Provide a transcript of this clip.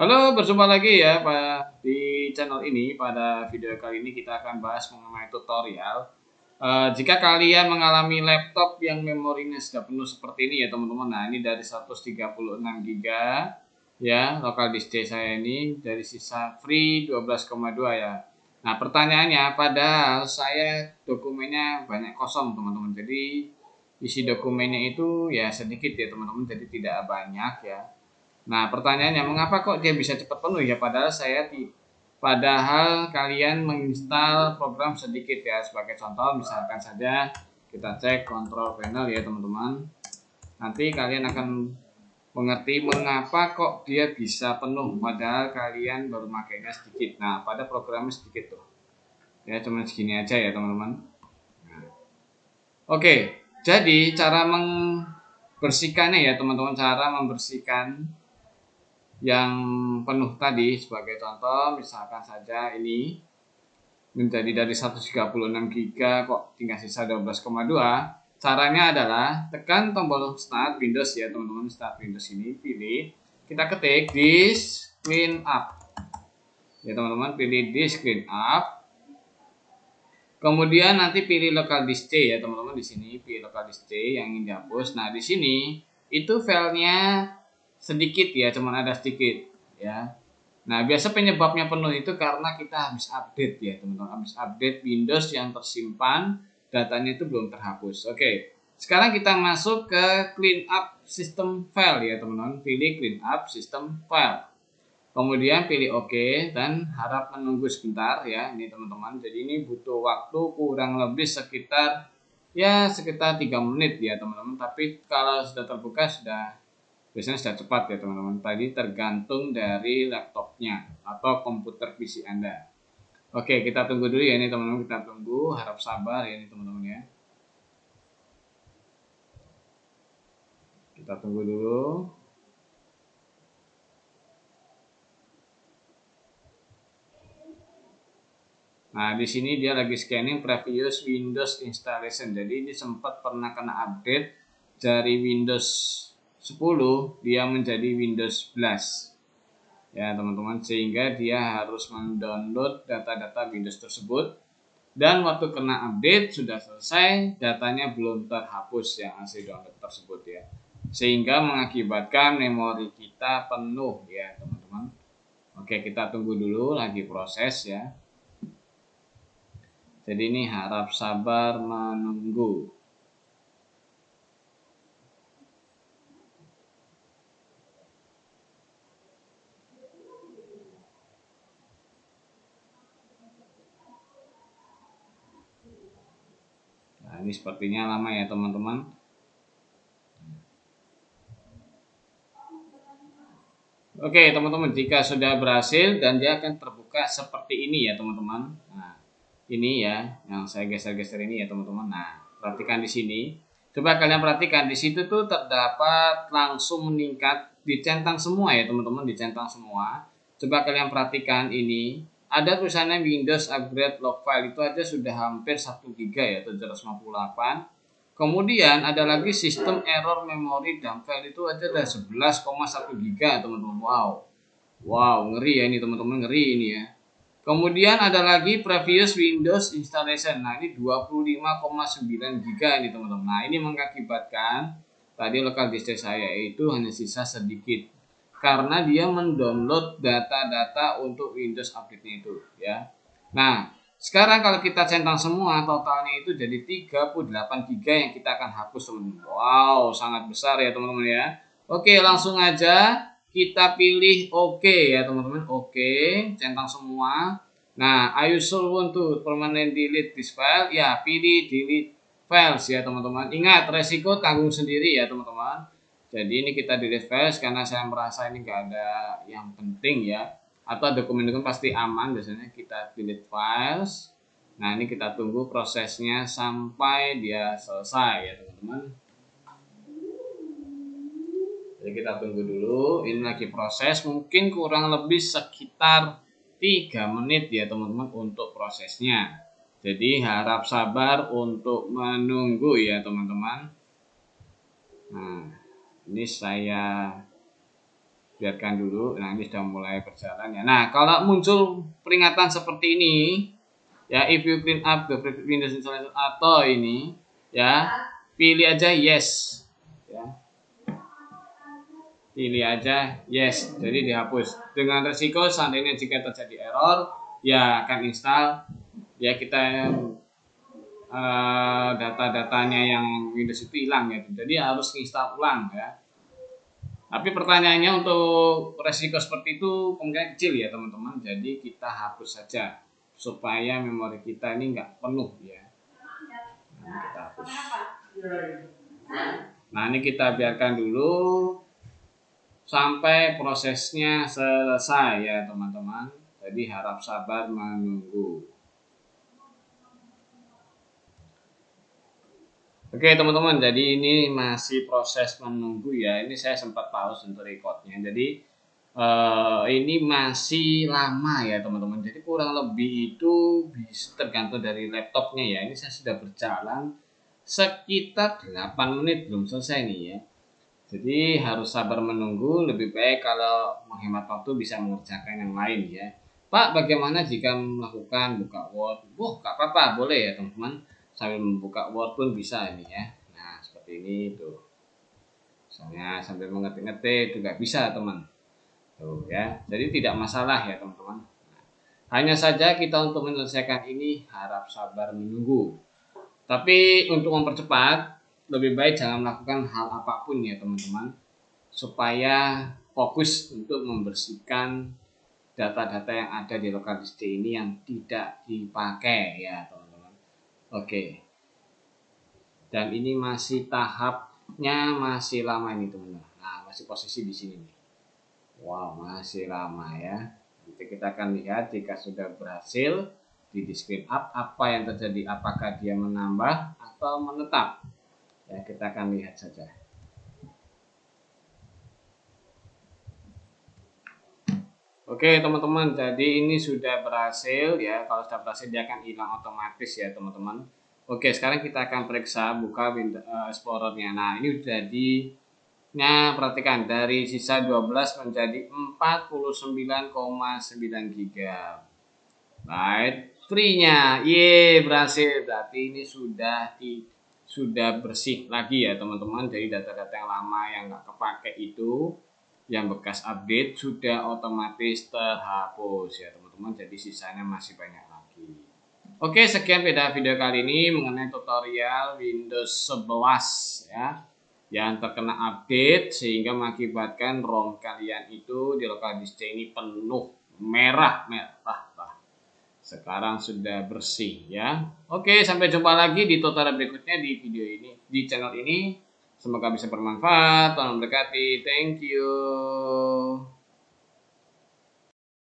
Halo, berjumpa lagi ya di channel ini. Pada video kali ini kita akan bahas mengenai tutorial. Jika kalian mengalami laptop yang memorinya sudah penuh seperti ini ya teman-teman. Nah, ini dari 136 GB ya, local disk C saya ini dari sisa free 12,2 ya. Nah, pertanyaannya, padahal saya dokumennya banyak kosong teman-teman. Jadi isi dokumennya itu ya sedikit ya teman-teman, jadi tidak banyak ya. Nah, pertanyaannya mengapa kok dia bisa cepat penuh ya, padahal kalian menginstal program sedikit ya. Sebagai contoh misalkan saja kita cek control panel ya teman-teman. Nanti kalian akan mengerti mengapa kok dia bisa penuh padahal kalian baru makainya sedikit. Nah, pada programnya sedikit tuh. Ya cuma segini aja ya teman-teman. Nah, oke, jadi cara membersihkannya ya teman-teman, cara membersihkan yang penuh tadi sebagai contoh misalkan saja ini menjadi dari 136 GB kok tinggal sisa 12,2. Caranya adalah tekan tombol start Windows ya teman-teman, start Windows ini, pilih, kita ketik disk clean up ya teman-teman, pilih disk clean up, kemudian nanti pilih local disk C ya teman-teman, di sini pilih local disk C yang ingin dihapus. Nah, di sini itu filenya sedikit ya, cuman ada sedikit ya. Nah, biasa penyebabnya penuh itu karena kita habis update ya teman-teman, habis update Windows yang tersimpan datanya itu belum terhapus. Oke, sekarang kita masuk ke clean up system file ya teman-teman, pilih clean up system file. Kemudian pilih OK dan harap menunggu sebentar ya ini teman-teman. Jadi ini butuh waktu kurang lebih sekitar 3 menit ya teman-teman. Tapi kalau sudah terbuka biasanya sudah cepat ya teman-teman. Tadi tergantung dari laptopnya atau komputer PC Anda. Oke, kita tunggu dulu ya ini teman-teman, kita tunggu, harap sabar ya ini teman-teman ya. Kita tunggu dulu. Nah, di sini dia lagi scanning previous Windows installation. Jadi ini sempat pernah kena update dari Windows 10 dia menjadi Windows 11. Ya, teman-teman, sehingga dia harus mendownload data-data Windows tersebut. Dan waktu kena update sudah selesai, datanya belum terhapus yang hasil download tersebut ya. Sehingga mengakibatkan memori kita penuh ya, teman-teman. Oke, kita tunggu dulu lagi proses ya. Jadi ini harap sabar menunggu. Nah, ini sepertinya lama ya teman-teman. Oke teman-teman, jika sudah berhasil dan dia akan terbuka seperti ini ya teman-teman. Nah, ini ya yang saya geser-geser ini ya teman-teman. Nah, perhatikan di sini. Coba kalian perhatikan di situ tuh terdapat langsung meningkat, dicentang semua ya teman-teman, dicentang semua. Coba kalian perhatikan ini, ada tulisannya Windows Upgrade Log File, itu aja sudah hampir 1 GB ya, 758. Kemudian ada lagi sistem error memori dump file, itu aja ada 11,1 GB teman-teman. Wow, ngeri ya ini teman-teman, ngeri ini ya. Kemudian ada lagi previous Windows installation. Nah, ini 25,9 GB ini teman-teman. Nah, ini mengakibatkan tadi local disk saya itu hanya sisa sedikit karena dia mendownload data-data untuk Windows update-nya itu ya. Nah, sekarang kalau kita centang semua totalnya itu jadi 38 GB yang kita akan hapus teman-teman. Wow, sangat besar ya teman-teman ya. Oke, langsung aja kita pilih OK ya teman-teman. OK, centang semua. Nah, are you sure want to permanent delete this file? Ya, pilih delete files ya teman-teman. Ingat, resiko tanggung sendiri ya teman-teman. Jadi ini kita delete files karena saya merasa ini enggak ada yang penting ya. Atau dokumen-dokumen pasti aman, biasanya kita delete files. Nah, ini kita tunggu prosesnya sampai dia selesai ya teman-teman. Jadi kita tunggu dulu, ini lagi proses, mungkin kurang lebih sekitar 3 menit ya teman-teman untuk prosesnya. Jadi harap sabar untuk menunggu ya teman-teman. Nah, ini saya biarkan dulu. Nah, ini sudah mulai berjalan ya. Nah, kalau muncul peringatan seperti ini ya, if you clean up the Windows installation atau ini ya, pilih aja yes ya, pilih aja yes, jadi dihapus. Dengan resiko seandainya jika terjadi error ya akan install ya, kita data-datanya yang Windows itu hilang ya, jadi harus install ulang ya. Tapi pertanyaannya, untuk resiko seperti itu kemungkinan kecil ya teman-teman, jadi kita hapus saja supaya memori kita ini nggak penuh ya. Nah, kita hapus. Nah, ini kita biarkan dulu sampai prosesnya selesai ya teman-teman, jadi harap sabar menunggu. Oke teman-teman, jadi ini masih proses menunggu ya. Ini saya sempat pause untuk recordnya. Jadi ini masih lama ya teman-teman. Jadi kurang lebih itu bisa tergantung dari laptopnya ya. Ini saya sudah berjalan sekitar 8 menit belum selesai nih ya. Jadi harus sabar menunggu. Lebih baik kalau menghemat waktu bisa mengerjakan yang lain ya. Pak, bagaimana jika melakukan buka Word? Gak apa-apa, boleh ya teman-teman. Sambil membuka Word pun bisa ini ya. Nah, seperti ini tuh. Misalnya sambil mengetik-ngetik juga bisa teman. Tuh ya. Jadi tidak masalah ya teman-teman. Nah, hanya saja kita untuk menyelesaikan ini harap sabar menunggu. Tapi untuk mempercepat, lebih baik jangan melakukan hal apapun ya teman-teman, supaya fokus untuk membersihkan data-data yang ada di local disk D ini yang tidak dipakai ya teman-teman. Oke. Dan ini masih tahapnya masih lama ini teman-teman. Nah, masih posisi di sini nih. Wow, masih lama ya. Nanti kita akan lihat jika sudah berhasil di screen up apa yang terjadi, apakah dia menambah atau menetap. Ya, kita akan lihat saja. Oke teman-teman, jadi ini sudah berhasil ya. Kalau sudah berhasil dia akan hilang otomatis ya teman-teman. Oke, sekarang kita akan periksa buka Windows Explorer-nya. Nah, ini jadinya perhatikan dari sisa 12 menjadi 49,9 GB. Baik, free-nya. Ye, berhasil. Berarti ini sudah bersih lagi ya teman-teman. Jadi data-data yang lama yang nggak kepake itu, yang bekas update sudah otomatis terhapus ya teman-teman. Jadi sisanya masih banyak lagi. Oke, sekian video kali ini mengenai tutorial Windows 11 ya, yang terkena update sehingga mengakibatkan ROM kalian itu di local disk C ini penuh merah. Sekarang sudah bersih ya. Oke, sampai jumpa lagi di tutorial berikutnya di video ini, di channel ini. Semoga bisa bermanfaat. Tuhan memberkati. Thank you.